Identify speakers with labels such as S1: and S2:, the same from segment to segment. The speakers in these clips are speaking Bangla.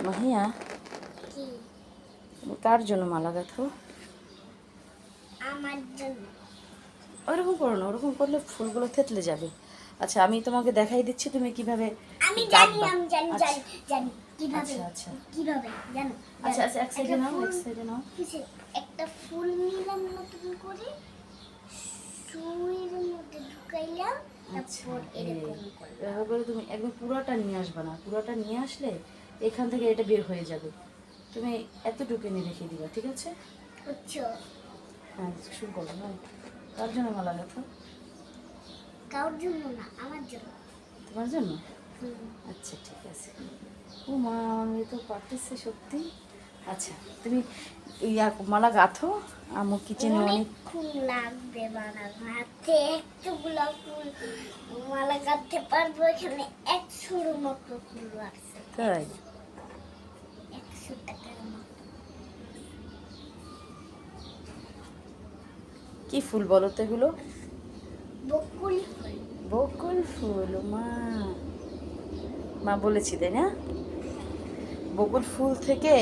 S1: মাহিয়া, কার জন্য মালা গাঁথো?
S2: আমার জন্য।
S1: ওরকম করো না, ওরকম করলে ফুলগুলো থেতলে যাবে। আচ্ছা, আমি তোমাকে দেখাই দিচ্ছি তুমি কিভাবে
S2: আমি
S1: গাঁথবা।
S2: জানি
S1: আচ্ছা
S2: জানি কিভাবে।
S1: আচ্ছা আচ্ছা
S2: কিভাবে জানো?
S1: আচ্ছা আচ্ছা, এক সাইডে নাও, এক সাইডে নাও।
S2: একটা ফুল নিলাম নতুন করে, সুইয়ের মধ্যে ঢুকাইলাম, তারপর এরকম করলাম।
S1: এভাবে করে তুমি একদম পুরোটা নিয়ে আসবে না, পুরোটা নিয়ে আসলে এখান থেকে এটা বের হয়ে যাবে। তুমি এতটুকু নিয়ে রেখে দিবা, ঠিক আছে?
S2: বুঝছো?
S1: হ্যাঁ, শুরু করো না। কার জন্য মালা গাঁথো?
S2: কারোর জন্য না, আমার জন্য।
S1: তোমার জন্য? আচ্ছা ঠিক আছে। ও মা, আমার মেয়ে তো পারতেছে সত্যি। আচ্ছা, তুমি মালা গাঁথো। আমার কিচেনে অনেক
S2: ফুল লাগবে বানানো, হাতে একটুগুলো ফুল মালা গাঁথতে পারবো। এখানে 100-এর মতো ফুল আছে।
S1: তাই?
S2: 100 টাকার মতো।
S1: কি ফুল বলো তো এগুলো?
S2: বকুল ফুল।
S1: বকুল ফুল। মা মা বলেছি তাই না? বকুল ফুল থেকে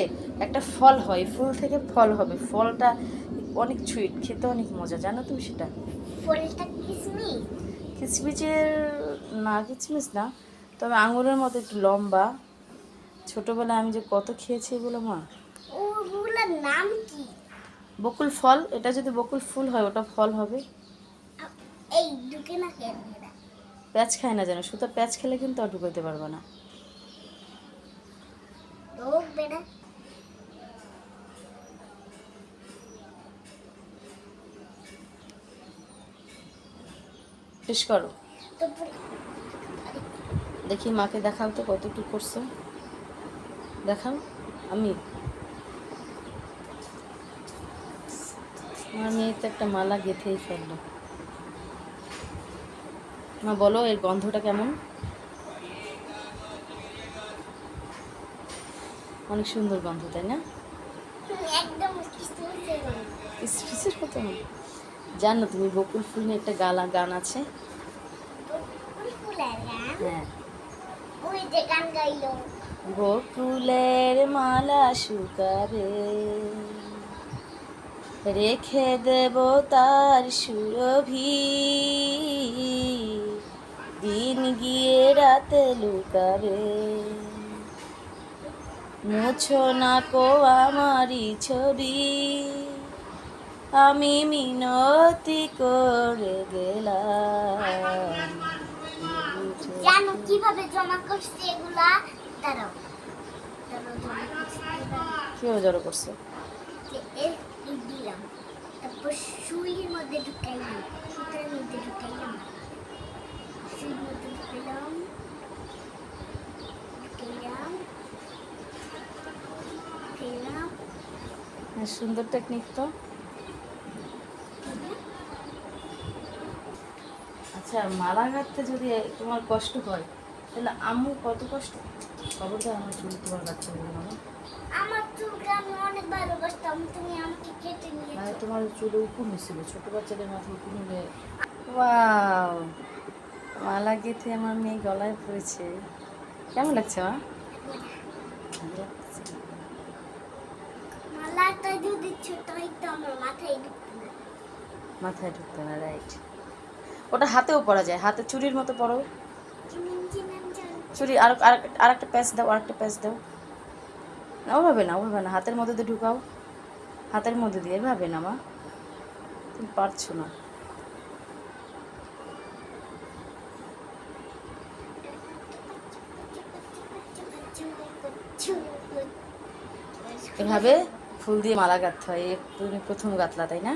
S1: একটা ফল হয়, ফুল থেকে ফল হবে, ফলটা অনেক সুইট, খেতে অনেক মজা, জানো তুমি সেটা?
S2: ফুলটা কিসমিস?
S1: কিচমিচের না, কিচমিচ না, তবে আঙুরের মতো একটু লম্বা। ছোটোবেলায় আমি যে কত খেয়েছি এগুলো মা।
S2: ওগুলোর নাম কি?
S1: বকুল ফল। এটা যদি বকুল ফুল হয় ওটা ফল হবে।
S2: এই ঢুকে না কেন এরা?
S1: প্যাঁচ খায় না যেন, সুতো প্যাঁচ খেলে কিন্তু আর ঢুকাইতে পারবে না।
S2: ঢুকবে না।
S1: শেষ করো।
S2: তারপরে
S1: দেখি মাকে দেখাও তো কতটুকু করছো, দেখাও। আমি আমার মেয়ে তো একটা মালা গেঁথেই ফেললো। মা বলো, এর গন্ধটা কেমন? অনেক সুন্দর গন্ধ, তাই না?
S2: একদম কিসমিসের গন্ধ।
S1: কিসমিসের মতো। জানো তুমি বকুল ফুল নিয়ে একটা গান আছে?
S2: বকুল ফুলের গান?
S1: হ্যাঁ।
S2: ওই যে গান গাইলো,
S1: বকুলের মালা শুকাবে, রেখে দেব তার সুরভি, দিন গিয়ে রাতে লুকাবে, মুছো না কো আমারই ছবি, আমি মিনতি করে গেলাম।
S2: জানো কিভাবে জমা করছে এগুলা? দাঁড়াও দাঁড়াও, জমা করছে
S1: কেউ জড়ো করছে?
S2: এই দিলাম, তারপর সুইয়ের মধ্যে ঢুকাইলাম, সুতার মধ্যে ঢুকাইলাম, সুইয়ের মধ্যে ঢুকাইলাম, ঢুকাইলাম, ঢুকাইলাম।
S1: সুন্দর টেকনিক তো। আচ্ছা, মালা গাঁথতে যদি তোমার কষ্ট হয় তাহলে আম্মু কত কষ্ট। খবরদার আমার চুল তোমার গাঁথতে হবে না।
S2: আমার চুলকে আমি অনেক ভালোবাসতাম, তুমি আমাকে কেটে
S1: মানে
S2: নিয়েছো।
S1: তোমার চুলে উকুন ছিল, ছোটো বাচ্চাদের মাথায় উকুন হলে। ওয়াও, মালা গেঁথে আমার মেয়ে গলায় পড়েছে। কেমন লাগছে মা? ভালো লাগছে।
S2: মালাটা যদি ছোট হইতো আমার মাথায় ঢুকতো না।
S1: মাথায় ঢুকতো না, রাইট। ওটা হাতেও পরা যায়, হাতে চুরির মতো পরো। চুরি আর একটা প্যাচ দাও, আর একটা প্যাচ দাও। না, ওভাবে না, ওভাবে না, হাতের মধ্যে দিয়ে ঢুকাও, হাতের মধ্যে দিয়ে। এভাবে না মা, তুমি পারছো না। এভাবে ফুল দিয়ে মালা গাঁথতে হয়। তুমি প্রথম গাঁথলা তাই না?